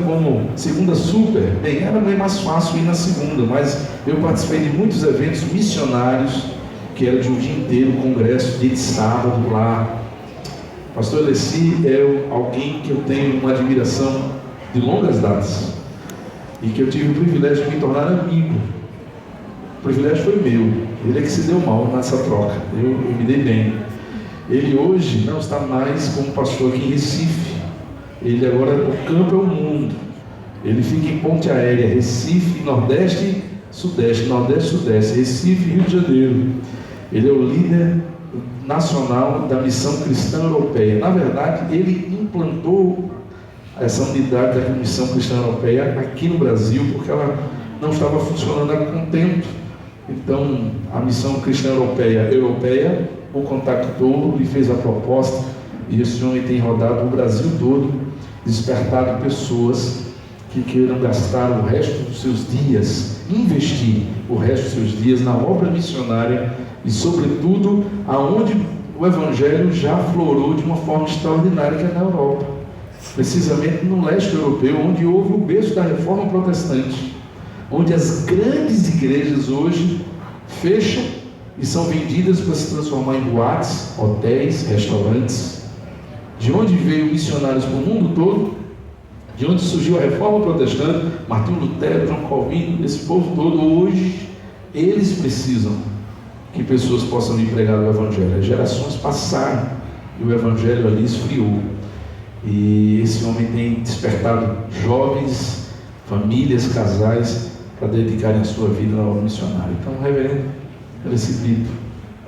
como segunda super. Bem, era meio mais fácil ir na segunda, mas eu participei de muitos eventos missionários, que era de um dia inteiro, congresso, dia de sábado lá. Pastor Alessi é alguém que eu tenho uma admiração de longas datas e que eu tive o privilégio de me tornar amigo. O privilégio foi meu, ele é que se deu mal nessa troca, eu me dei bem. Ele hoje não está mais como pastor aqui em Recife. Ele agora, o campo é o mundo. Ele fica em ponte aérea, Recife, Nordeste, Sudeste, Nordeste, Sudeste, Recife, Rio de Janeiro. Ele é o líder nacional da Missão Cristã Europeia. Na verdade, ele implantou essa unidade da Missão Cristã Europeia aqui no Brasil, porque ela não estava funcionando a contento. Então, a Missão Cristã Europeia o contactou e fez a proposta, e esse homem tem rodado o Brasil todo, despertado pessoas que queiram gastar o resto dos seus dias, investir o resto dos seus dias na obra missionária e, sobretudo, aonde o Evangelho já florou de uma forma extraordinária, que é na Europa, precisamente no leste europeu, onde houve o berço da Reforma Protestante, onde as grandes igrejas hoje fecham e são vendidas para se transformar em boates, hotéis, restaurantes. De onde veio missionários para o mundo todo, de onde surgiu a Reforma Protestante, Martinho Lutero, João Calvino, esse povo todo, hoje eles precisam que pessoas possam vir pregar o Evangelho. As gerações passaram e o Evangelho ali esfriou. E esse homem tem despertado jovens, famílias, casais, para dedicarem a sua vida na obra missionária. Então, reverendo Alessi Brito,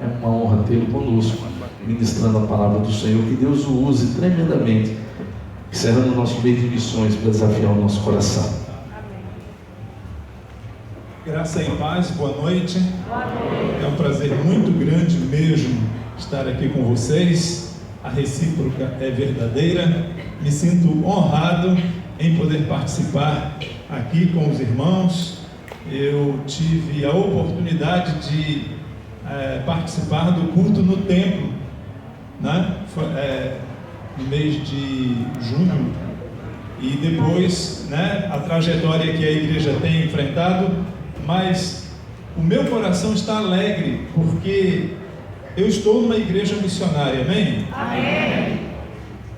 é uma honra tê-lo conosco, ministrando a palavra do Senhor. Que Deus o use tremendamente, encerrando o nosso meio de missões para desafiar o nosso coração. Amém. Graça e paz, boa noite. É um prazer muito grande mesmo estar aqui com vocês. A recíproca é verdadeira. Me sinto honrado em poder participar aqui com os irmãos. Eu tive a oportunidade de participar do culto no templo, né? No mês de junho, e depois, né, a trajetória que a igreja tem enfrentado, mas o meu coração está alegre, porque eu estou numa igreja missionária, amém? Amém.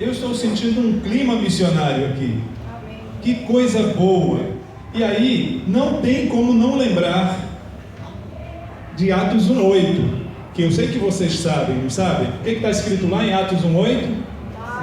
Eu estou sentindo um clima missionário aqui. Amém. Que coisa boa! E aí, não tem como não lembrar de Atos 1:8, que eu sei que vocês sabem, não sabem? O que está escrito lá em Atos 1:8?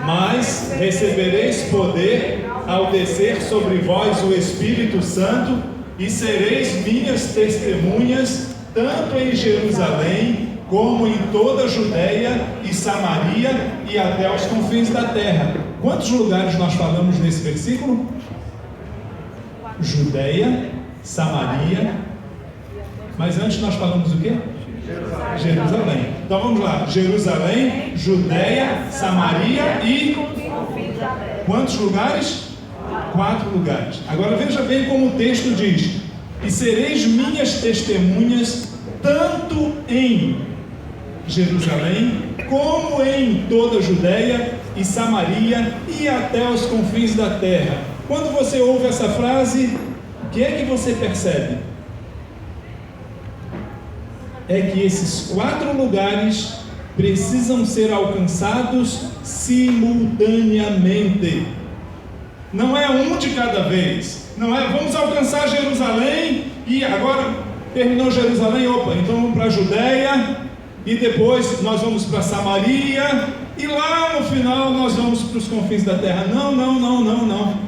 Mas recebereis poder ao descer sobre vós o Espírito Santo, e sereis minhas testemunhas, tanto em Jerusalém, como em toda a Judéia e Samaria, e até os confins da terra. Quantos lugares nós falamos nesse versículo? Judéia, Samaria, mas antes nós falamos o quê? Jerusalém. Então vamos lá: Jerusalém, Judéia, Samaria e quantos lugares? 4 lugares. Agora veja bem como o texto diz: e sereis minhas testemunhas tanto em Jerusalém como em toda a Judéia e Samaria e até os confins da terra. Quando você ouve essa frase, o que é que você percebe? É que esses 4 lugares precisam ser alcançados simultaneamente. Não é um de cada vez. Não é vamos alcançar Jerusalém e agora terminou Jerusalém, opa, então vamos para a Judéia e depois nós vamos para Samaria e lá no final nós vamos para os confins da terra. Não.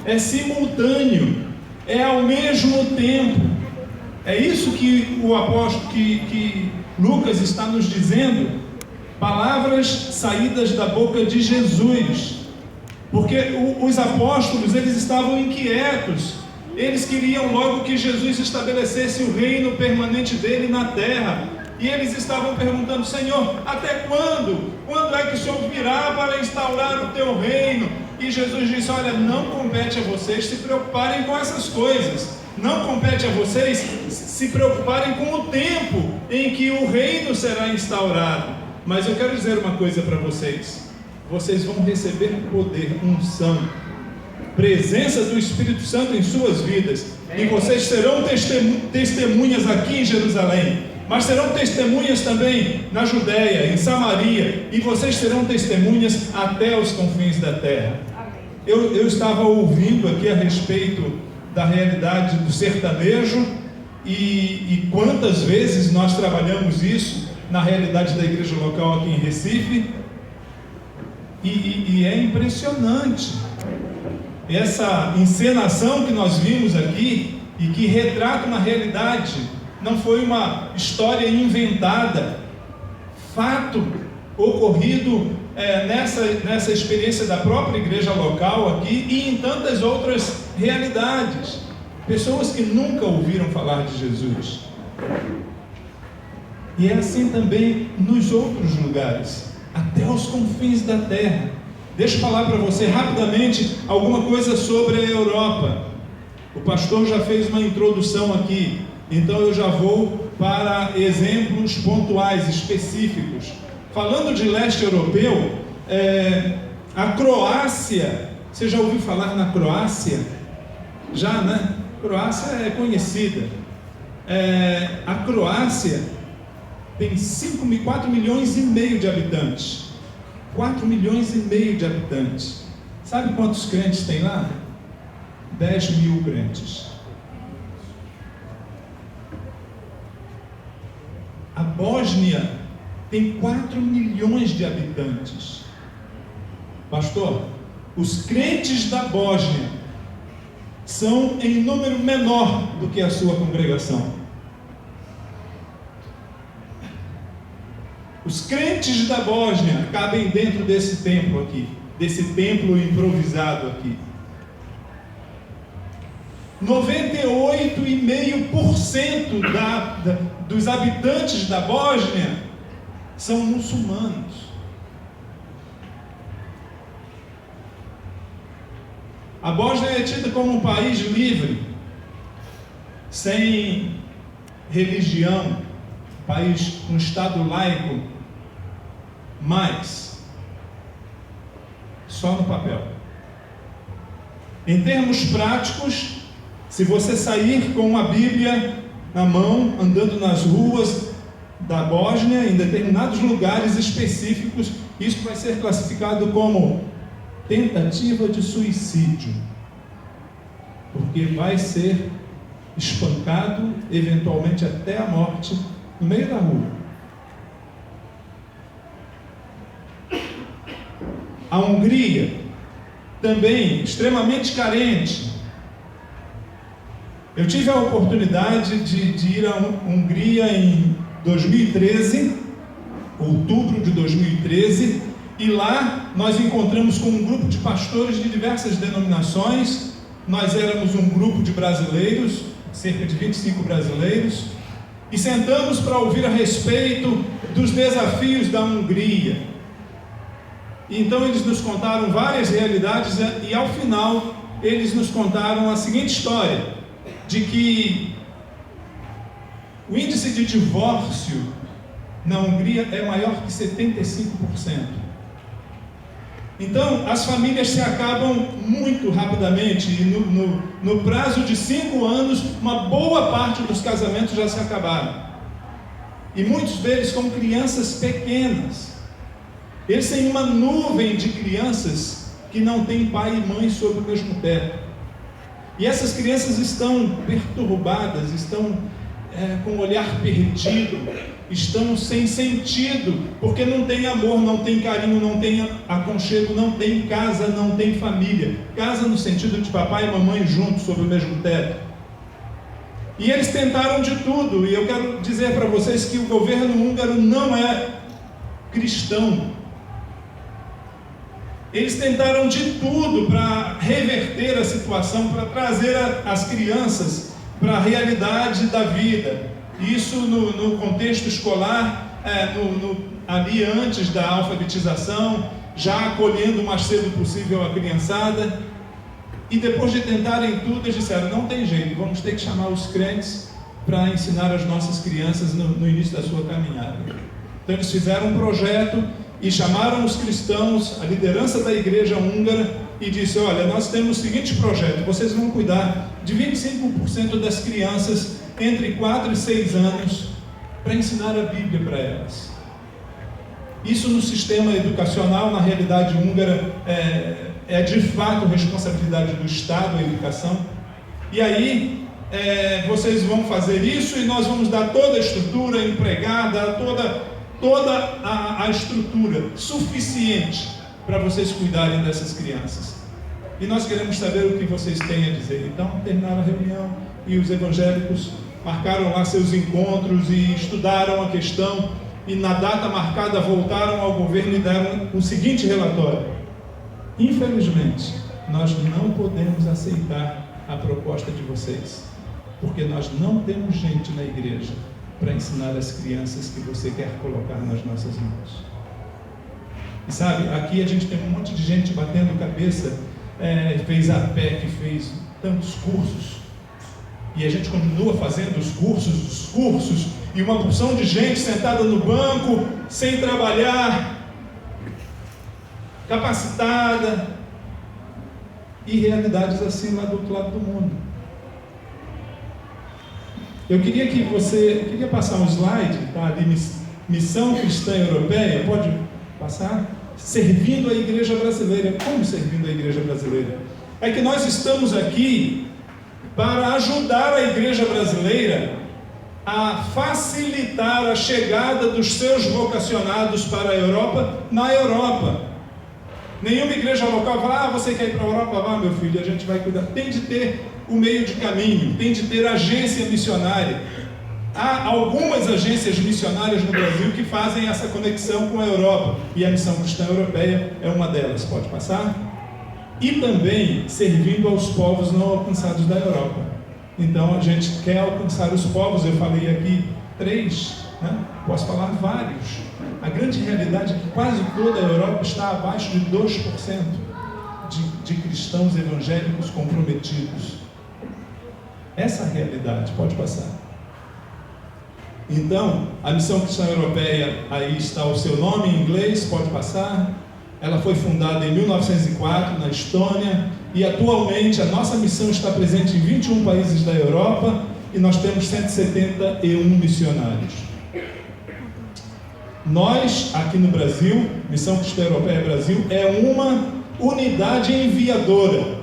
É simultâneo. É ao mesmo tempo. É isso que o apóstolo, que Lucas está nos dizendo. Palavras saídas da boca de Jesus. Porque os apóstolos, eles estavam inquietos. Eles queriam logo que Jesus estabelecesse o reino permanente dele na terra. E eles estavam perguntando: Senhor, até quando? Quando é que o Senhor virá para instaurar o teu reino? E Jesus disse: olha, não compete a vocês se preocuparem com essas coisas. Não compete a vocês se preocuparem com o tempo em que o reino será instaurado. Mas eu quero dizer uma coisa para vocês: vocês vão receber poder, unção, presença do Espírito Santo em suas vidas. E vocês serão testemunhas aqui em Jerusalém, mas serão testemunhas também na Judéia, em Samaria, e vocês serão testemunhas até os confins da terra. Eu estava ouvindo aqui a respeito da realidade do sertanejo e quantas vezes nós trabalhamos isso na realidade da igreja local aqui em Recife, e é impressionante essa encenação que nós vimos aqui e que retrata uma realidade. Não foi uma história inventada, fato ocorrido nessa experiência da própria igreja local aqui e em tantas outras realidades. Pessoas que nunca ouviram falar de Jesus. E é assim também nos outros lugares, até os confins da terra. Deixa eu falar para você rapidamente alguma coisa sobre a Europa. O pastor já fez uma introdução aqui, então eu já vou para exemplos pontuais, específicos. Falando de leste europeu, a Croácia, você já ouviu falar na Croácia? Já, né? Croácia é conhecida. A Croácia tem 4 milhões e meio de habitantes. 4 milhões e meio de habitantes. Sabe quantos crentes tem lá? 10 mil crentes. A Bósnia tem 4 milhões de habitantes. Pastor, os crentes da Bósnia são em número menor do que a sua congregação. Os crentes da Bósnia cabem dentro desse templo aqui, desse templo improvisado aqui. 98,5% dos habitantes da Bósnia são muçulmanos. A Bósnia é tida como um país livre, sem religião, um estado laico, mas só no papel. Em termos práticos, se você sair com uma Bíblia na mão, andando nas ruas da Bósnia, em determinados lugares específicos, isso vai ser classificado como tentativa de suicídio, porque vai ser espancado, eventualmente até a morte, no meio da rua. A Hungria, também extremamente carente. Eu tive a oportunidade de ir à Hungria em 2013, outubro de 2013, e lá nós encontramos com um grupo de pastores de diversas denominações. Nós éramos um grupo de brasileiros, cerca de 25 brasileiros, e sentamos para ouvir a respeito dos desafios da Hungria. Então eles nos contaram várias realidades e ao final eles nos contaram a seguinte história, de que o índice de divórcio na Hungria é maior que 75%. Então as famílias se acabam muito rapidamente e no prazo de 5 anos uma boa parte dos casamentos já se acabaram. E muitos deles com crianças pequenas. Eles têm uma nuvem de crianças que não têm pai e mãe sob o mesmo teto. E essas crianças estão perturbadas, estão com o olhar perdido, estão sem sentido, porque não tem amor, não tem carinho, não tem aconchego, não tem casa, não tem família. Casa no sentido de papai e mamãe juntos sob o mesmo teto. E eles tentaram de tudo, e eu quero dizer para vocês que o governo húngaro não é cristão. Eles tentaram de tudo para reverter a situação, para trazer as crianças para a realidade da vida. Isso no contexto escolar, ali antes da alfabetização, já acolhendo o mais cedo possível a criançada. E depois de tentarem tudo, eles disseram, não tem jeito, vamos ter que chamar os crentes para ensinar as nossas crianças no início da sua caminhada. Então eles fizeram um projeto e chamaram os cristãos, a liderança da igreja húngara, e disse: olha, nós temos o seguinte projeto, vocês vão cuidar de 25% das crianças entre 4 e 6 anos para ensinar a Bíblia para elas. Isso no sistema educacional, na realidade húngara, é de fato responsabilidade do Estado, a educação. E aí, vocês vão fazer isso e nós vamos dar toda a estrutura, empregar, dar toda a estrutura suficiente para vocês cuidarem dessas crianças. E nós queremos saber o que vocês têm a dizer. Então, terminaram a reunião e os evangélicos marcaram lá seus encontros e estudaram a questão, e na data marcada voltaram ao governo e deram o seguinte relatório: infelizmente, nós não podemos aceitar a proposta de vocês, porque nós não temos gente na igreja para ensinar as crianças que você quer colocar nas nossas mãos. E sabe, aqui a gente tem um monte de gente batendo cabeça, fez a PEC, fez tantos cursos, e a gente continua fazendo os cursos, e uma porção de gente sentada no banco, sem trabalhar, capacitada, e realidades assim lá do outro lado do mundo. Eu queria passar um slide, tá ali, Missão Cristã Europeia, pode passar? Servindo a igreja brasileira. Como servindo a igreja brasileira? É que nós estamos aqui para ajudar a igreja brasileira a facilitar a chegada dos seus vocacionados para a Europa, na Europa. Nenhuma igreja local fala: você quer ir para a Europa? Vá, meu filho, a gente vai cuidar. Tem de ter o meio de caminho, tem de ter agência missionária. Há algumas agências missionárias no Brasil que fazem essa conexão com a Europa, e a Missão Cristã Europeia é uma delas. Pode passar? E também servindo aos povos não alcançados da Europa. Então a gente quer alcançar os povos. Eu falei aqui 3, né? Posso falar vários. A grande realidade é que quase toda a Europa está abaixo de 2% de cristãos evangélicos comprometidos. Essa é a realidade. Pode passar. Então, a Missão Cristã Europeia, aí está o seu nome em inglês, pode passar. Ela foi fundada em 1904 na Estônia, e atualmente a nossa missão está presente em 21 países da Europa, e nós temos 171 missionários. Nós, aqui no Brasil, Missão Cristã Europeia Brasil, é uma unidade enviadora,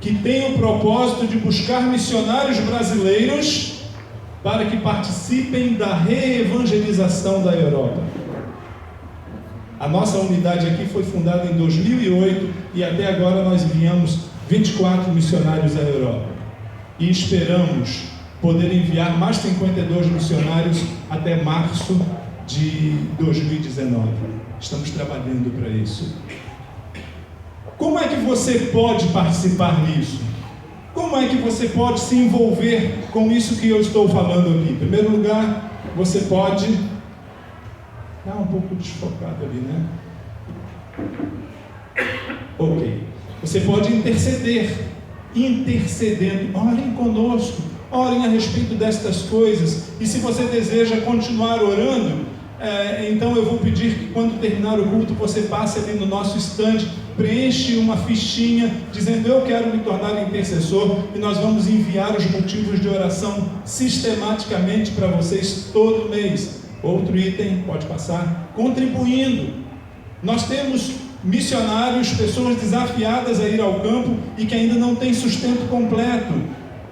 que tem o propósito de buscar missionários brasileiros para que participem da reevangelização da Europa. A nossa unidade aqui foi fundada em 2008 e até agora nós enviamos 24 missionários à Europa. E esperamos poder enviar mais 52 missionários até março de 2019. Estamos trabalhando para isso. Como é que você pode participar nisso? Como é que você pode se envolver com isso que eu estou falando aqui? Em primeiro lugar, você pode... Está um pouco desfocado ali, né? Ok. Você pode interceder. Intercedendo. Orem conosco. Orem a respeito destas coisas. E se você deseja continuar orando, então eu vou pedir que quando terminar o culto, você passe ali no nosso estande, preenche uma fichinha dizendo: eu quero me tornar intercessor, e nós vamos enviar os motivos de oração sistematicamente para vocês todo mês. Outro item, pode passar, contribuindo. Nós temos missionários, pessoas desafiadas a ir ao campo e que ainda não têm sustento completo.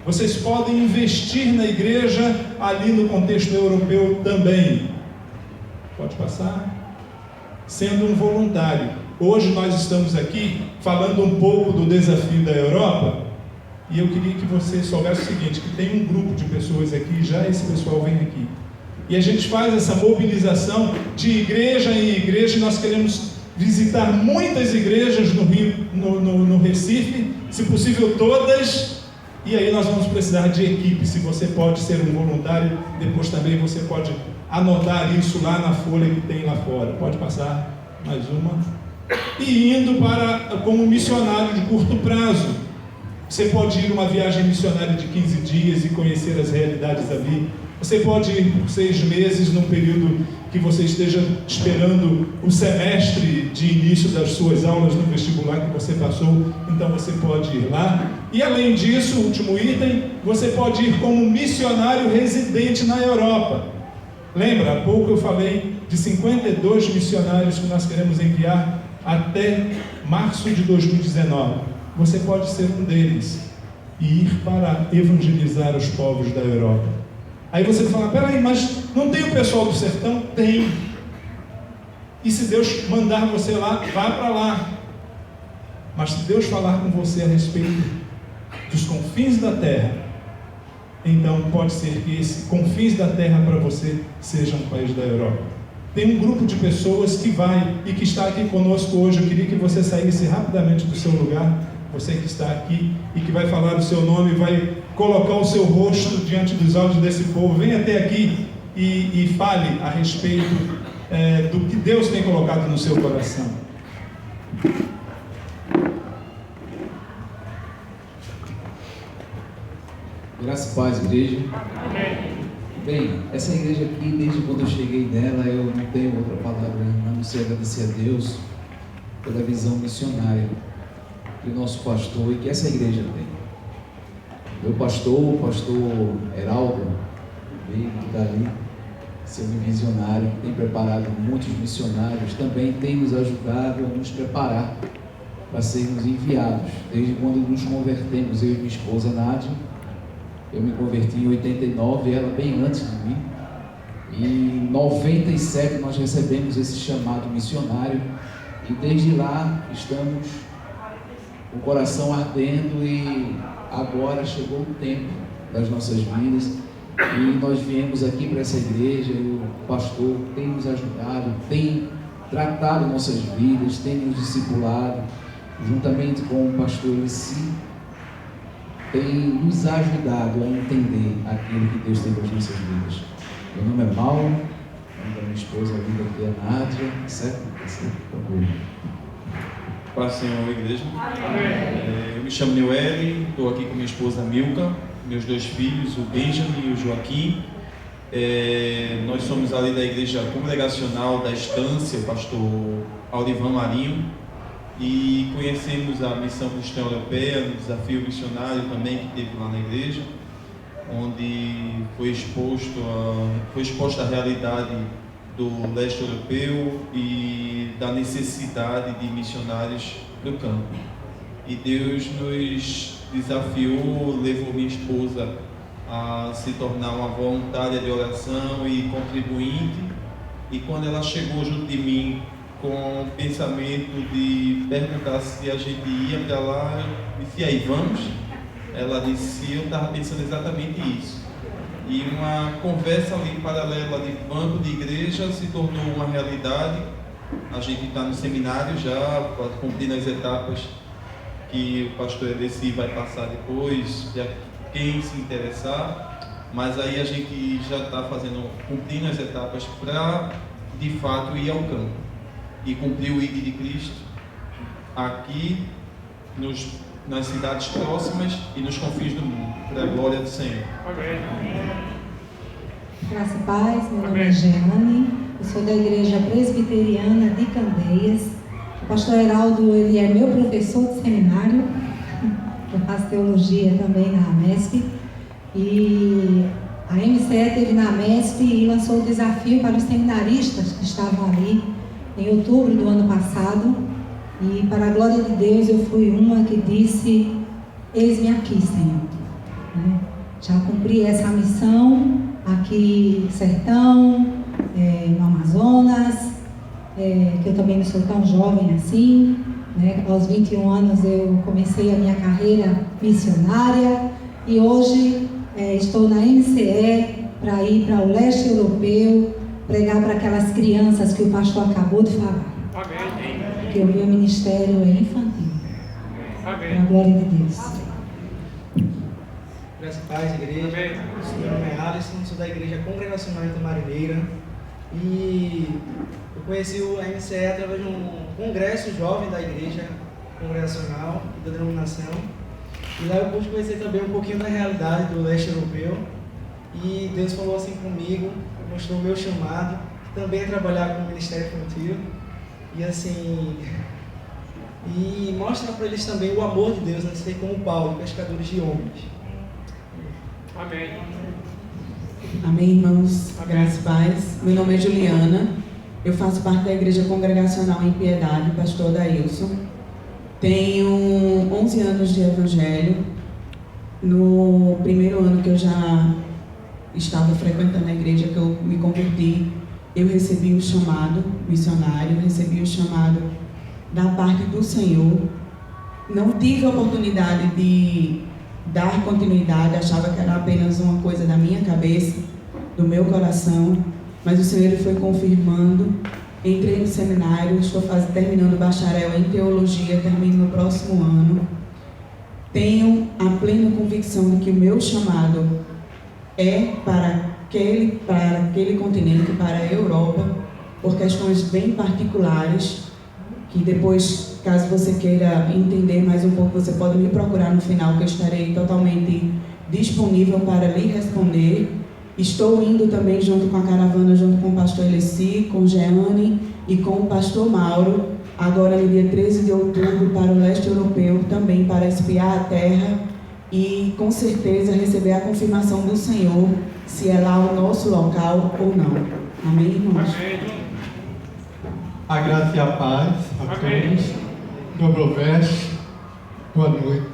Vocês podem investir na igreja ali no contexto europeu também. Pode passar. Sendo um voluntário. Hoje nós estamos aqui falando um pouco do desafio da Europa, e eu queria que você soubesse o seguinte, que tem um grupo de pessoas aqui, já esse pessoal vem aqui, e a gente faz essa mobilização de igreja em igreja, e nós queremos visitar muitas igrejas no Rio, no Recife, se possível todas, e aí nós vamos precisar de equipe. Se você pode ser um voluntário, depois também você pode anotar isso lá na folha que tem lá fora. Pode passar mais uma. E indo como missionário de curto prazo. Você pode ir uma viagem missionária de 15 dias e conhecer as realidades ali. Você pode ir por 6 meses num período que você esteja esperando o semestre de início das suas aulas no vestibular que você passou, então você pode ir lá. E além disso, último item, você pode ir como missionário residente na Europa. Lembra, há pouco eu falei de 52 missionários que nós queremos enviar até março de 2019. Você pode ser um deles e ir para evangelizar os povos da Europa. Aí você fala, peraí, mas não tem o pessoal do sertão? Tem. E se Deus mandar você lá, vá para lá. Mas se Deus falar com você a respeito dos confins da terra, então pode ser que esse confins da terra para você seja um país da Europa. Tem um grupo de pessoas que vai e que está aqui conosco hoje. Eu queria que você saísse rapidamente do seu lugar, você que está aqui e que vai falar o seu nome, vai colocar o seu rosto diante dos olhos desse povo. Venha até aqui e fale a respeito do que Deus tem colocado no seu coração. Graças e paz, igreja. Bem, essa igreja aqui, desde quando eu cheguei nela, eu não tenho outra palavra a não ser agradecer a Deus pela visão missionária que o nosso pastor e que essa igreja tem. Meu pastor, o pastor Heraldo, veio dali, seu visionário, que tem preparado muitos missionários, também tem nos ajudado a nos preparar para sermos enviados. Desde quando nos convertemos, eu e minha esposa Nádia, eu me converti em 89, ela bem antes de mim. E em 97 nós recebemos esse chamado missionário e desde lá estamos com o coração ardendo e agora chegou o tempo das nossas vidas e nós viemos aqui para essa igreja e o pastor tem nos ajudado, tem tratado nossas vidas, tem nos discipulado, juntamente com o pastor em si, tem nos ajudado a entender aquilo que Deus tem para as nossas vidas. Meu nome é Mauro, o nome da minha esposa, a vida aqui é Nádia, certo? Tranquilo. Paz, Senhor, igreja. Eu me chamo Neueli, estou aqui com minha esposa Milka, meus 2 filhos, o Benjamin e o Joaquim. Nós somos ali da igreja congregacional da Estância, o pastor Aurivan Marinho, e conhecemos a missão cristã europeia, no desafio missionário também que teve lá na igreja, onde foi exposta a realidade do leste europeu e da necessidade de missionários no campo. E Deus nos desafiou, levou minha esposa a se tornar uma voluntária de oração e contribuinte, e quando ela chegou junto de mim com o pensamento de perguntar se a gente ia para lá, eu disse, e aí, vamos? Ela disse, eu estava pensando exatamente isso. E uma conversa ali paralela de banco de igreja se tornou uma realidade. A gente está no seminário já, cumprindo as etapas que o pastor Edeci vai passar depois, para quem se interessar. Mas aí a gente já está cumprindo as etapas para, de fato, ir ao campo e cumprir o ID de Cristo aqui nas cidades próximas e nos confins do mundo, para a glória do Senhor. Graça e paz, meu nome é Jeane, eu sou da Igreja Presbiteriana de Candeias. O pastor Heraldo, ele é meu professor de seminário, eu faço teologia também na MESP, e a MCE teve na MESP e lançou o desafio para os seminaristas que estavam ali em outubro do ano passado, e para a glória de Deus eu fui uma que disse, eis-me aqui, Senhor. Já cumpri essa missão aqui no sertão, no Amazonas, que eu também não sou tão jovem assim, né? Aos 21 anos eu comecei a minha carreira missionária e hoje estou na MCE para ir para o leste europeu, pregar para aquelas crianças que o pastor acabou de falar. Porque o meu ministério é infantil. Para a glória de Deus. Graças a paz, igreja. Meu nome é Alisson, sou da Igreja Congregacional Itamarineira. E eu conheci o MCE através de um congresso jovem da Igreja Congregacional e da denominação. E lá eu pude conhecer também um pouquinho da realidade do leste europeu. E Deus falou assim comigo, mostrou o meu chamado, que também a trabalhar com o Ministério Infantil. E assim, e mostra para eles também o amor de Deus, né? Ser como Paulo, pescadores de homens. Amém. Amém, irmãos. Graças e paz. Meu nome é Juliana. Eu faço parte da Igreja Congregacional em Piedade, pastor Dailson. Tenho 11 anos de evangelho. No primeiro ano que eu já estava frequentando a igreja, que eu me converti, eu recebi o chamado missionário, recebi o chamado da parte do Senhor. Não tive a oportunidade de dar continuidade, achava que era apenas uma coisa da minha cabeça, do meu coração, mas o Senhor foi confirmando. Entrei no seminário, estou terminando o bacharel em teologia, termino no próximo ano. Tenho a plena convicção de que o meu chamado é para aquele continente, para a Europa, por questões bem particulares, que depois, caso você queira entender mais um pouco, você pode me procurar no final, que eu estarei totalmente disponível para lhe responder. Estou indo também junto com a caravana, junto com o pastor Eleci, com Jeane e com o pastor Mauro, agora no dia 13 de outubro, para o leste europeu, também para espiar a terra e, com certeza, receber a confirmação do Senhor, se é lá o nosso local ou não. Amém, irmãos? A graça e a paz a todos. Dobroveste, boa noite.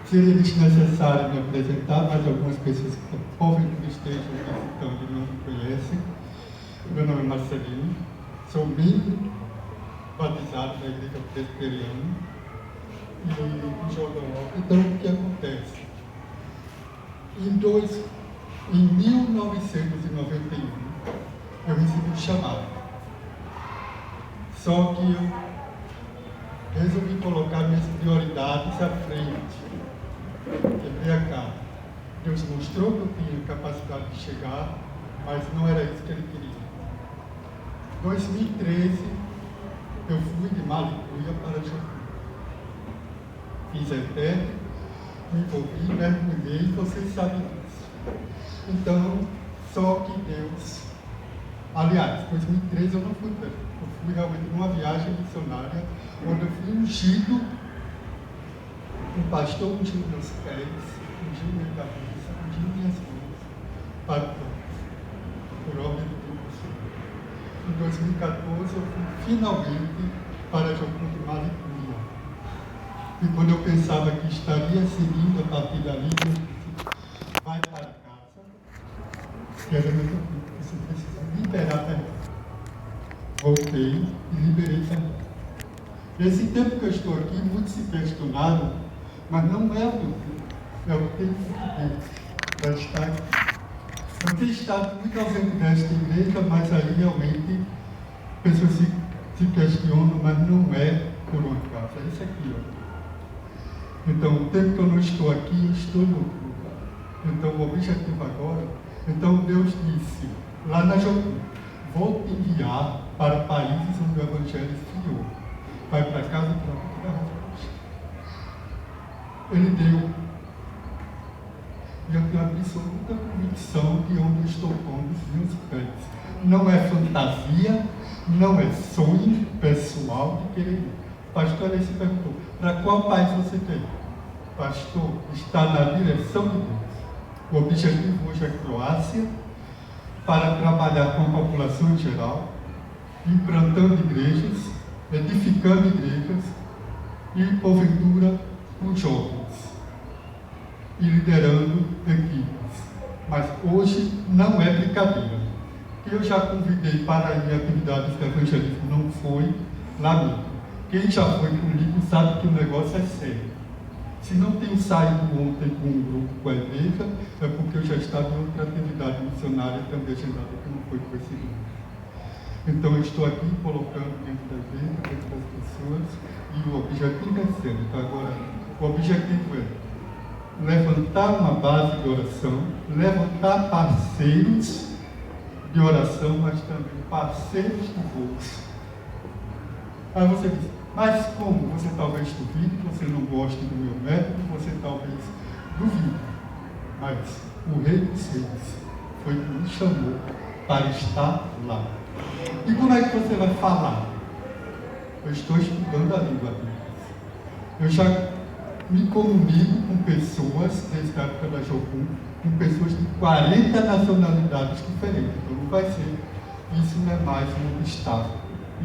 Seria necessário me apresentar, mas algumas pessoas que porventura estejam visitando e não me conhecem. Meu nome é Marcelino, sou membro batizado da Igreja Presbiteriana e Jordão. Então, o que acontece? Em 1991, eu recebi um chamado. Só que eu resolvi colocar minhas prioridades à frente. Quebrei a cara. Deus mostrou que eu tinha capacidade de chegar, mas não era isso que Ele queria. Em 2013, eu fui de Malicuia para Jordão. Fiz a ETEC, me envolvi, mergulhei, vocês sabem disso. Então, só que Deus... Aliás, em 2013 eu não fui perto. Eu fui realmente numa viagem missionária, onde eu fui ungido. Um pastor ungiu meus pés, ungiu minha cabeça, ungiu minhas mãos, para todos, por obra de Deus. Em 2014 eu fui finalmente para Jocum de Malicuia. E quando eu pensava que estaria seguindo a partir dali, eu disse, vai para casa, que era meu filho, você precisa liberar Fernando. Voltei e liberei Fernando. Nesse tempo que eu estou aqui, muitos se questionaram, mas não é o meu tempo, é o tempo de Deus para estar aqui. Eu tenho estado muito ausente desta igreja, mas aí realmente pessoas se questionam, mas não é por um acaso, é isso aqui, ó. Então, o tempo que eu não estou aqui, eu estou em outro lugar. Então, o objetivo agora, então Deus disse, lá na Jocum, vou te enviar para países onde o Evangelho esfriou. Vai para casa e para a resposta. Ele deu. E eu tenho absoluta convicção de onde eu estou pondo os meus pés. Não é fantasia, não é sonho pessoal de querer ir. Pastor, ele se perguntou, para qual país você quer ir? Pastor, está na direção de Deus. O objetivo hoje é a Croácia, para trabalhar com a população em geral, implantando igrejas, edificando igrejas e, porventura, com jovens e liderando equipes. Mas hoje não é brincadeira. Eu já convidei para ir a atividades de evangelismo, não foi lá mesmo. Quem já foi comigo sabe que o negócio é sério. Se não tenho saído ontem com um grupo com a igreja, é porque eu já estava em outra atividade missionária também agendada que não foi com esse grupo. Então eu estou aqui colocando dentro da igreja, dentro das pessoas, e o objetivo é sério. Então agora, o objetivo é levantar uma base de oração, levantar parceiros de oração, mas também parceiros de bolsa. Aí você diz, mas como? Você talvez duvide, você não goste do meu método, você talvez duvide. Mas o Rei dos Reis foi que me chamou para estar lá. E como é que você vai falar? Eu estou estudando a língua bíblica. Eu já me comunico com pessoas, desde a época da Jocum, com pessoas de 40 nacionalidades diferentes. Então não vai ser, isso não é mais um obstáculo,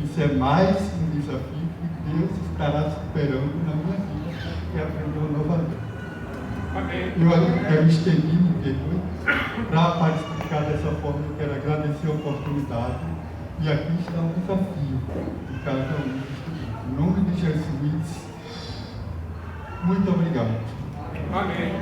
isso é mais um desafio que Deus estará superando na minha vida, que é aprender uma nova língua. Eu me estendi, me perdoe, para explicar dessa forma. Eu quero agradecer a oportunidade e aqui está um desafio de cada um dos estudantes. Em nome de Jesus, muito obrigado. Amém.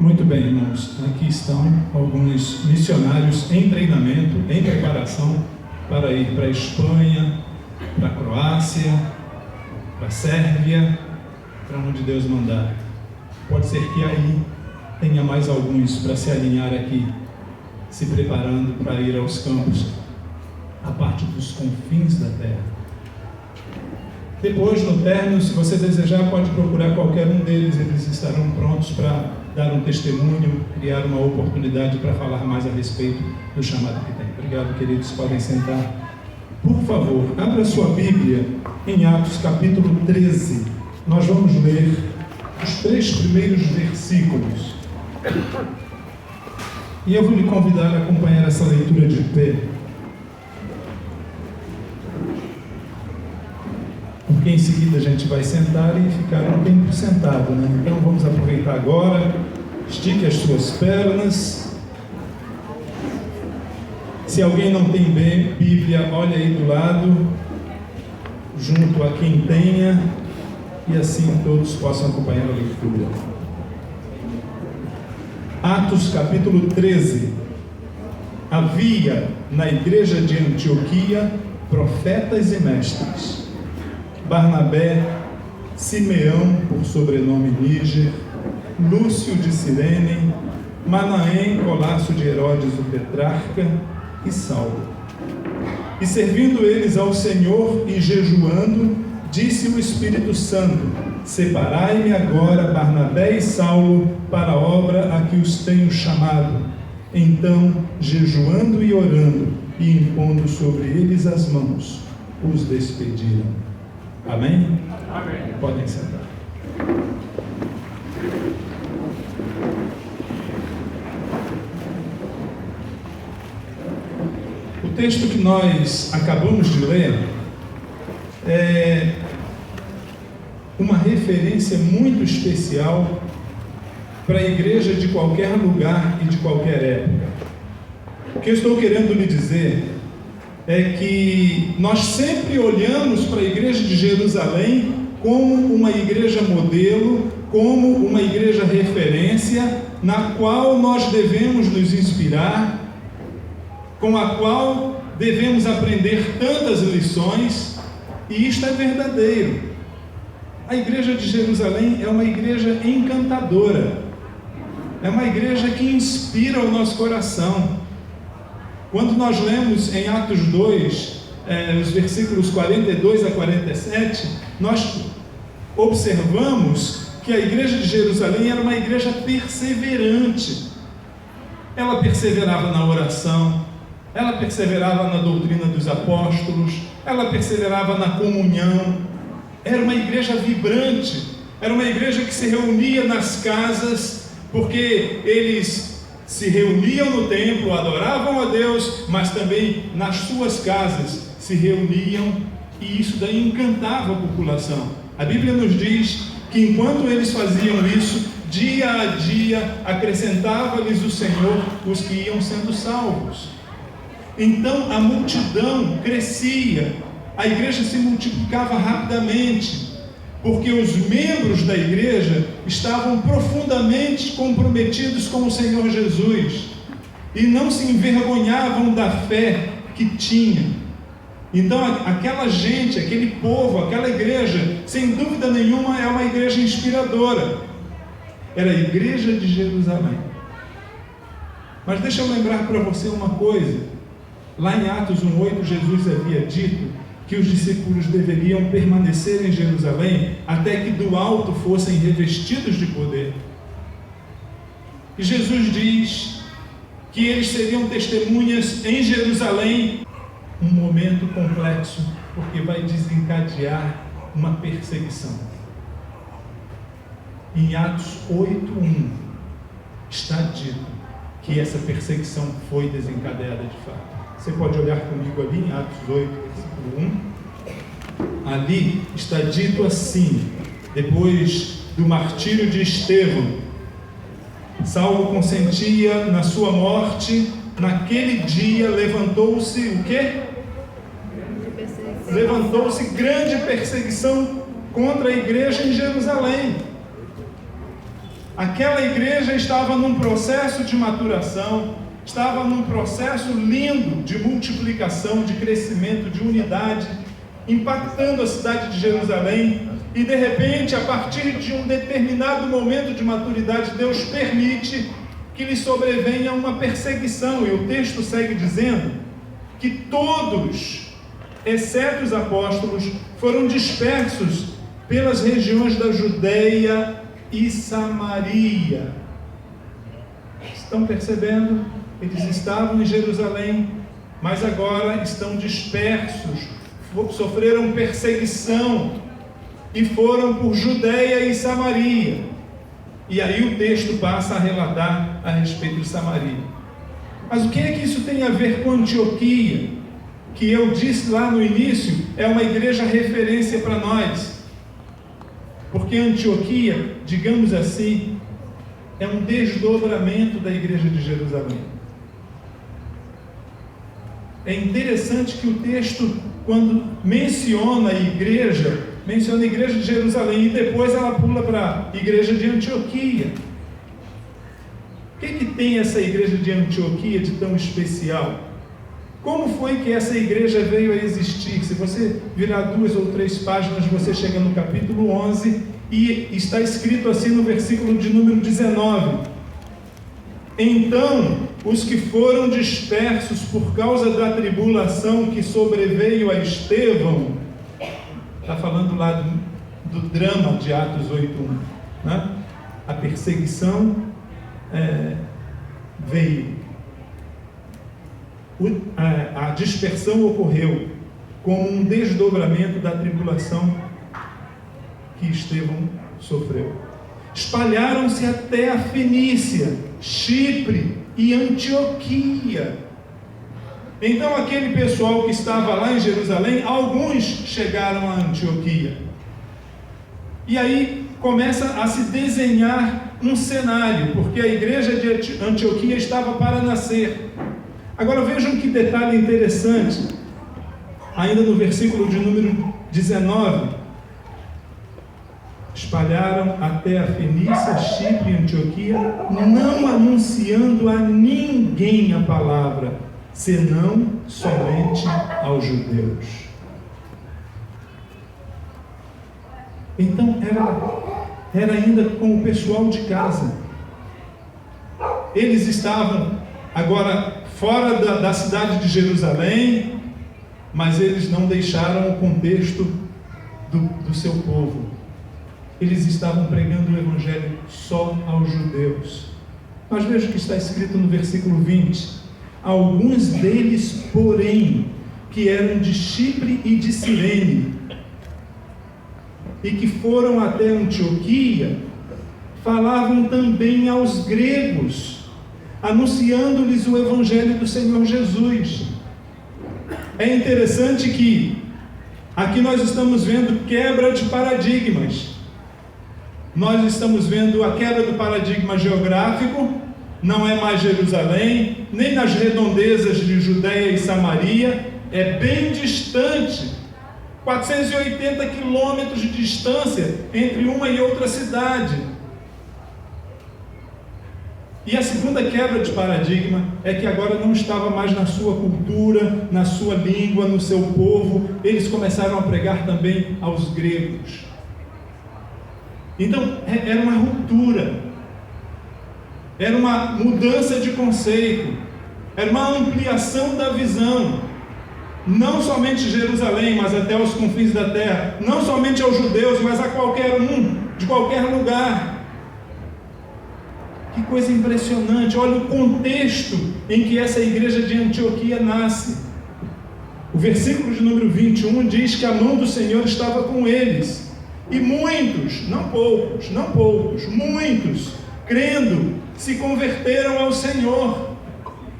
Muito bem, irmãos. Aqui estão alguns missionários em treinamento, em preparação para ir para a Espanha, para a Croácia, para a Sérvia, para onde Deus mandar. Pode ser que aí tenha mais alguns para se alinhar aqui, se preparando para ir aos campos, a parte dos confins da terra. Depois, no término, se você desejar, pode procurar qualquer um deles, eles estarão prontos para dar um testemunho, criar uma oportunidade para falar mais a respeito do chamado que tem. Obrigado, queridos, podem sentar. Por favor, abra sua Bíblia em Atos capítulo 13. Nós vamos ler os 3 primeiros versículos. E eu vou lhe convidar a acompanhar essa leitura de pé. Porque em seguida a gente vai sentar e ficar um tempo sentado, né? Então vamos aproveitar agora. Estique as suas pernas. Se alguém não tem Bíblia, olha aí do lado, junto a quem tenha, e assim todos possam acompanhar a leitura. Atos capítulo 13. Havia na igreja de Antioquia profetas e mestres: Barnabé, Simeão, por sobrenome Níger, Lúcio de Cirene, Manaém, colasso de Herodes o tetrarca, e Saulo. E servindo eles ao Senhor e jejuando, disse o Espírito Santo: separai-me agora Barnabé e Saulo para a obra a que os tenho chamado. Então, jejuando e orando e impondo sobre eles as mãos, os despediram. Amém? Amém. Podem sentar. O texto que nós acabamos de ler é uma referência muito especial para a igreja de qualquer lugar e de qualquer época. O que eu estou querendo lhe dizer é que nós sempre olhamos para a igreja de Jerusalém como uma igreja modelo, como uma igreja referência, na qual nós devemos nos inspirar, com a qual devemos aprender tantas lições, e isto é verdadeiro. A igreja de Jerusalém é uma igreja encantadora, é uma igreja que inspira o nosso coração. Quando nós lemos em Atos 2, os versículos 42 a 47, nós observamos que a igreja de Jerusalém era uma igreja perseverante. Ela perseverava na oração, ela perseverava na doutrina dos apóstolos, ela perseverava na comunhão. Era uma igreja vibrante, era uma igreja que se reunia nas casas, porque eles se reuniam no templo, adoravam a Deus, mas também nas suas casas se reuniam, e isso daí encantava a população. A Bíblia nos diz que enquanto eles faziam isso, dia a dia acrescentava-lhes o Senhor os que iam sendo salvos. Então a multidão crescia, a igreja se multiplicava rapidamente, porque os membros da igreja estavam profundamente comprometidos com o Senhor Jesus e não se envergonhavam da fé que tinham. Então aquela gente, aquele povo, aquela igreja, sem dúvida nenhuma é uma igreja inspiradora. Era a igreja de Jerusalém. Mas deixa eu lembrar para você uma coisa. Lá em Atos 1:8, Jesus havia dito que os discípulos deveriam permanecer em Jerusalém até que do alto fossem revestidos de poder. E Jesus diz que eles seriam testemunhas em Jerusalém. Um momento complexo, porque vai desencadear uma perseguição. Em Atos 8:1 está dito que essa perseguição foi desencadeada de fato. Você pode olhar comigo ali em Atos 8, versículo 1. Ali está dito assim: depois do martírio de Estevão, Saulo consentia na sua morte. Naquele dia levantou-se o quê? Levantou-se grande perseguição contra a igreja em Jerusalém. Aquela igreja estava num processo de maturação, estava num processo lindo de multiplicação, de crescimento, de unidade, impactando a cidade de Jerusalém. E de repente, a partir de um determinado momento de maturidade, Deus permite que lhe sobrevenha uma perseguição. E o texto segue dizendo que todos, exceto os apóstolos, foram dispersos pelas regiões da Judeia e Samaria. Estão percebendo? Eles estavam em Jerusalém, mas agora estão dispersos, sofreram perseguição e foram por Judeia e Samaria. E aí o texto passa a relatar a respeito de Samaria. Mas o que é que isso tem a ver com Antioquia? Que eu disse lá no início, é uma igreja referência para nós. Porque Antioquia, digamos assim, é um desdobramento da igreja de Jerusalém. É interessante que o texto, quando menciona a igreja de Jerusalém, e depois ela pula para a igreja de Antioquia. O que tem essa igreja de Antioquia de tão especial? Como foi que essa igreja veio a existir? Se você virar 2 ou 3 páginas, você chega no capítulo 11 e está escrito assim no versículo de número 19. Então, os que foram dispersos por causa da tribulação que sobreveio a Estevão, está falando lá do drama de Atos 8:1, né? A perseguição veio. A dispersão ocorreu como um desdobramento da tribulação que Estevão sofreu. Espalharam-se até a Fenícia, Chipre e Antioquia. Então aquele pessoal que estava lá em Jerusalém, alguns chegaram a Antioquia. E aí começa a se desenhar um cenário, porque a igreja de Antioquia estava para nascer. Agora vejam que detalhe interessante, ainda no versículo de número 19: espalharam até a Fenícia, Chipre e Antioquia, não anunciando a ninguém a palavra, senão somente aos judeus. Então era ainda com o pessoal de casa. Eles estavam agora fora da cidade de Jerusalém, mas eles não deixaram o contexto do seu povo. Eles estavam pregando o evangelho só aos judeus. Mas veja o que está escrito no versículo 20. Alguns deles, porém, que eram de Chipre e de Cirene, e que foram até Antioquia, falavam também aos gregos, anunciando-lhes o evangelho do Senhor Jesus. É interessante que aqui nós estamos vendo quebra de paradigmas. Nós estamos vendo a quebra do paradigma geográfico. Não é mais Jerusalém, nem nas redondezas de Judeia e Samaria, é bem distante, 480 quilômetros de distância entre uma e outra cidade. E a segunda quebra de paradigma é que agora não estava mais na sua cultura, na sua língua, no seu povo. Eles começaram a pregar também aos gregos. Então era uma ruptura, era uma mudança de conceito, era uma ampliação da visão, não somente Jerusalém, mas até os confins da terra, não somente aos judeus, mas a qualquer um, de qualquer lugar. Que coisa impressionante! Olha o contexto em que essa igreja de Antioquia nasce. O versículo de número 21 diz que a mão do Senhor estava com eles. E muitos, não poucos, muitos, crendo, se converteram ao Senhor.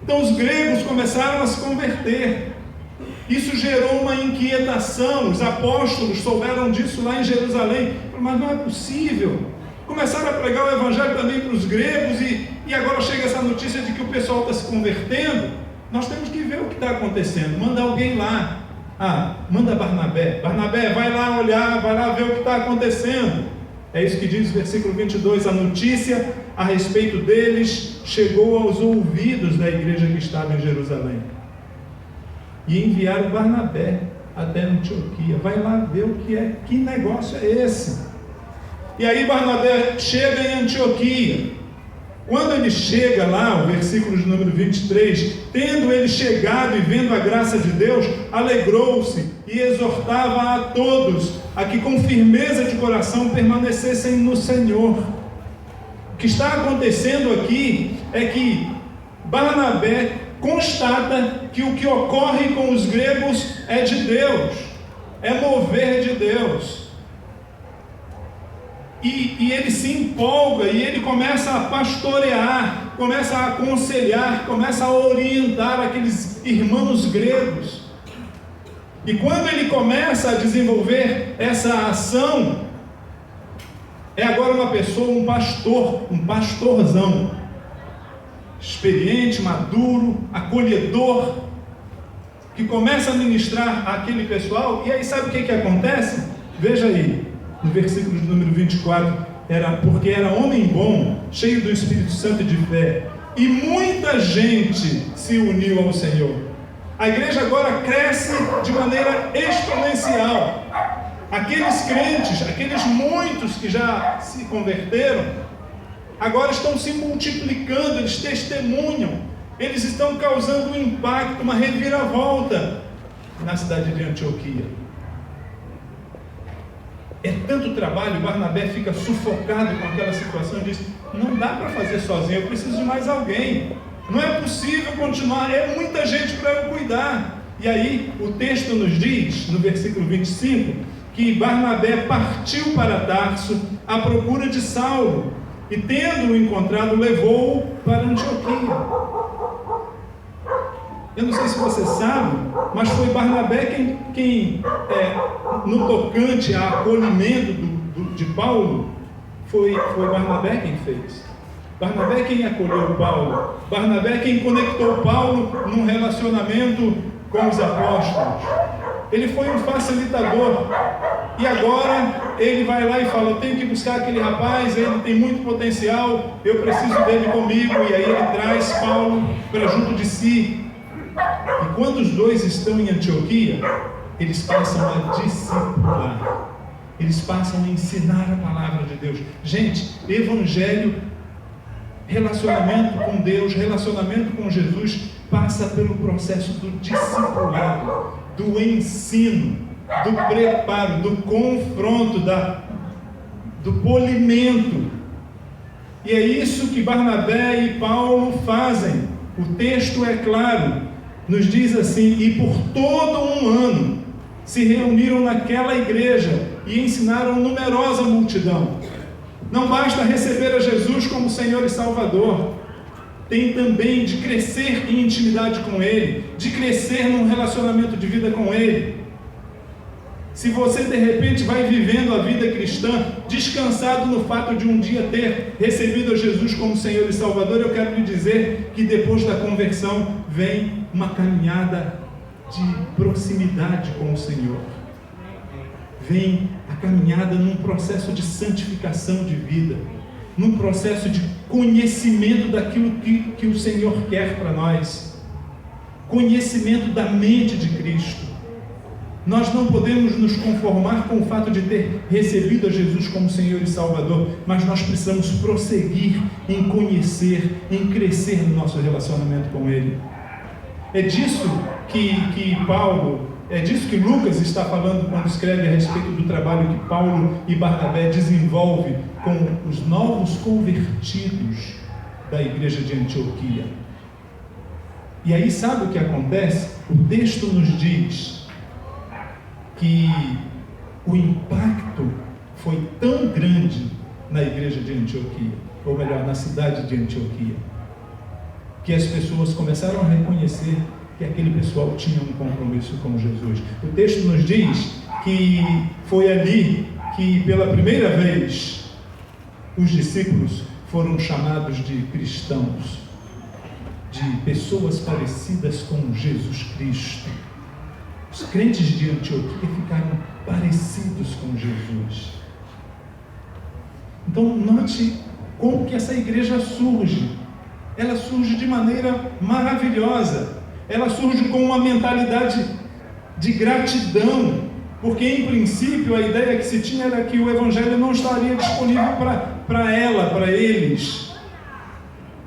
Então os gregos começaram a se converter. Isso gerou uma inquietação. Os apóstolos souberam disso lá em Jerusalém. Mas não é possível. Começaram a pregar o evangelho também para os gregos e agora chega essa notícia de que o pessoal está se convertendo. Nós temos que ver o que está acontecendo. Manda alguém lá. Manda Barnabé. Barnabé, vai lá olhar, vai lá ver o que está acontecendo. É isso que diz o versículo 22. A notícia a respeito deles chegou aos ouvidos da igreja que estava em Jerusalém. E enviaram Barnabé até Antioquia. Vai lá ver o que é. Que negócio é esse? E aí Barnabé chega em Antioquia. Quando ele chega lá, o versículo de número 23, tendo ele chegado e vendo a graça de Deus, alegrou-se e exortava a todos a que com firmeza de coração permanecessem no Senhor. O que está acontecendo aqui é que Barnabé constata que o que ocorre com os gregos é de Deus, é mover de Deus. E ele se empolga e ele começa a pastorear, começa a aconselhar, começa a orientar aqueles irmãos gregos. E quando ele começa a desenvolver essa ação, é agora uma pessoa, um pastorzão, experiente, maduro, acolhedor, que começa a ministrar àquele pessoal. E aí sabe o que acontece? Veja aí. No versículo de número 24, porque era homem bom, cheio do Espírito Santo e de fé, e muita gente se uniu ao Senhor. A igreja agora cresce de maneira exponencial. Aqueles crentes, aqueles muitos que já se converteram, agora estão se multiplicando, eles testemunham, eles estão causando um impacto, uma reviravolta na cidade de Antioquia. É tanto trabalho, Barnabé fica sufocado com aquela situação e diz: não dá para fazer sozinho, eu preciso de mais alguém. Não é possível continuar, é muita gente para eu cuidar. E aí o texto nos diz, no versículo 25, que Barnabé partiu para Tarso à procura de Saulo, e tendo-o encontrado, levou-o para Antioquia. Eu não sei se você sabe, mas foi Barnabé quem no tocante a acolhimento de Paulo, foi Barnabé quem fez. Barnabé quem acolheu Paulo. Barnabé quem conectou Paulo num relacionamento com os apóstolos. Ele foi um facilitador. E agora ele vai lá e fala: eu tenho que buscar aquele rapaz, ele tem muito potencial, eu preciso dele comigo. E aí ele traz Paulo para junto de si. E quando os dois estão em Antioquia, eles passam a discipular, eles passam a ensinar a palavra de Deus. Gente, evangelho, relacionamento com Deus, relacionamento com Jesus, passa pelo processo do discipulado, do ensino, do preparo, do confronto, do polimento. E é isso que Barnabé e Paulo fazem. O texto é claro. Nos diz assim: e por todo um ano se reuniram naquela igreja e ensinaram numerosa multidão. Não basta receber a Jesus como Senhor e Salvador, tem também de crescer em intimidade com Ele, de crescer num relacionamento de vida com Ele. Se você de repente vai vivendo a vida cristã descansado no fato de um dia ter recebido a Jesus como Senhor e Salvador, eu quero lhe dizer que depois da conversão vem uma caminhada de proximidade com o Senhor. Vem a caminhada num processo de santificação de vida, num processo de conhecimento daquilo que o Senhor quer para nós, conhecimento da mente de Cristo. Nós não podemos nos conformar com o fato de ter recebido a Jesus como Senhor e Salvador, mas nós precisamos prosseguir em conhecer, em crescer no nosso relacionamento com Ele. É disso que Lucas está falando quando escreve a respeito do trabalho que Paulo e Barnabé desenvolvem com os novos convertidos da igreja de Antioquia. E aí sabe o que acontece? O texto nos diz que o impacto foi tão grande na igreja de Antioquia, ou melhor, na cidade de Antioquia, que as pessoas começaram a reconhecer que aquele pessoal tinha um compromisso com Jesus. O texto nos diz que foi ali que pela primeira vez os discípulos foram chamados de cristãos, de pessoas parecidas com Jesus Cristo. Os crentes de Antioquia ficaram parecidos com Jesus. Então note como que essa igreja surge. Ela surge de maneira maravilhosa. Ela surge com uma mentalidade de gratidão, porque em princípio a ideia que se tinha era que o evangelho não estaria disponível para eles,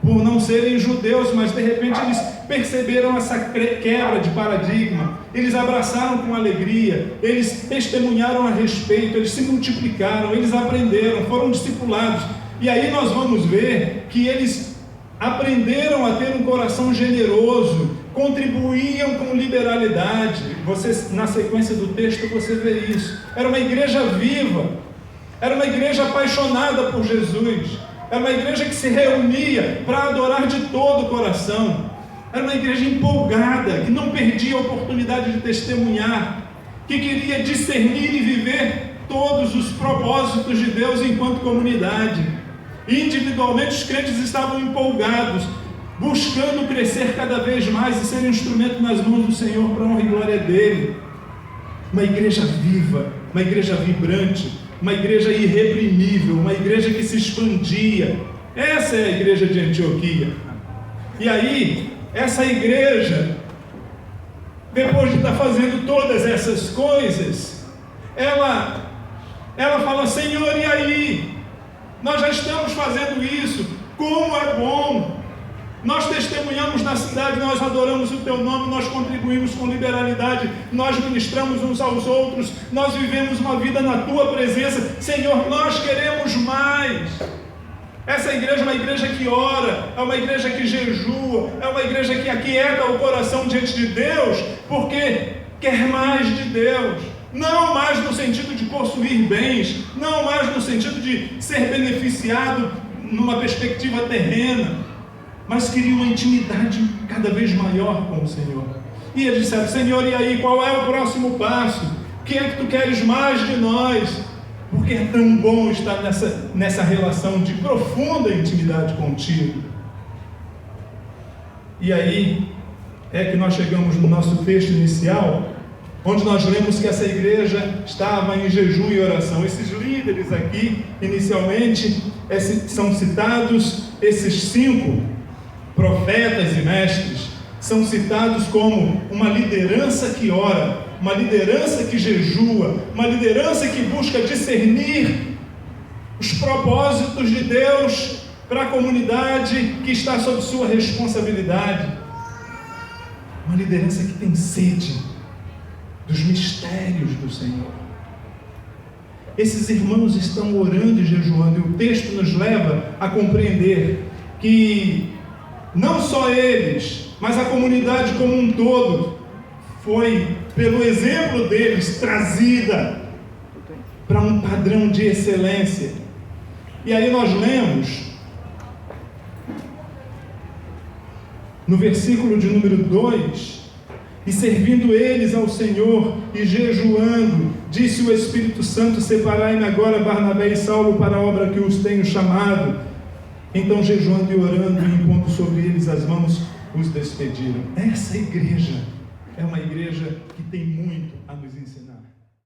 por não serem judeus, mas de repente eles perceberam essa quebra de paradigma, eles abraçaram com alegria, eles testemunharam a respeito, eles se multiplicaram, eles aprenderam, foram discipulados, e aí nós vamos ver que eles aprenderam a ter um coração generoso, contribuíam com liberalidade. Você, na sequência do texto, você vê isso. Era uma igreja viva, era uma igreja apaixonada por Jesus, era uma igreja que se reunia para adorar de todo o coração, era uma igreja empolgada, que não perdia a oportunidade de testemunhar, que queria discernir e viver todos os propósitos de Deus enquanto comunidade. Individualmente os crentes estavam empolgados, buscando crescer cada vez mais e ser um instrumento nas mãos do Senhor para a honra e glória dele. Uma igreja viva, uma igreja vibrante, uma igreja irreprimível, uma igreja que se expandia. Essa é a igreja de Antioquia. E aí, essa igreja, depois de estar fazendo todas essas coisas, ela fala: Senhor, e aí? Nós já estamos fazendo isso, como é bom! Nós testemunhamos na cidade, nós adoramos o Teu nome, nós contribuímos com liberalidade, nós ministramos uns aos outros, nós vivemos uma vida na Tua presença. Senhor, nós queremos mais. Essa igreja é uma igreja que ora, é uma igreja que jejua, é uma igreja que aquieta o coração diante de Deus, porque quer mais de Deus. Não mais no sentido de possuir bens, não mais no sentido de ser beneficiado numa perspectiva terrena, mas queria uma intimidade cada vez maior com o Senhor. E eles disseram: Senhor, e aí, qual é o próximo passo? O que é que Tu queres mais de nós? Porque é tão bom estar nessa relação de profunda intimidade contigo. E aí é que nós chegamos no nosso texto inicial, onde nós lemos que essa igreja estava em jejum e oração. Esses líderes aqui, inicialmente, são citados, esses 5 profetas e mestres, são citados como uma liderança que ora, uma liderança que jejua, uma liderança que busca discernir os propósitos de Deus para a comunidade que está sob sua responsabilidade. Uma liderança que tem sede dos mistérios do Senhor. Esses irmãos estão orando e jejuando, e o texto nos leva a compreender que não só eles, mas a comunidade como um todo foi, pelo exemplo deles, trazida para um padrão de excelência. E aí nós lemos no versículo de número 2: e servindo eles ao Senhor e jejuando, disse o Espírito Santo: separai-me agora Barnabé e Saulo para a obra que os tenho chamado. Então, jejuando e orando e impondo sobre eles as mãos, os despediram. Essa igreja é uma igreja que tem muito a nos ensinar.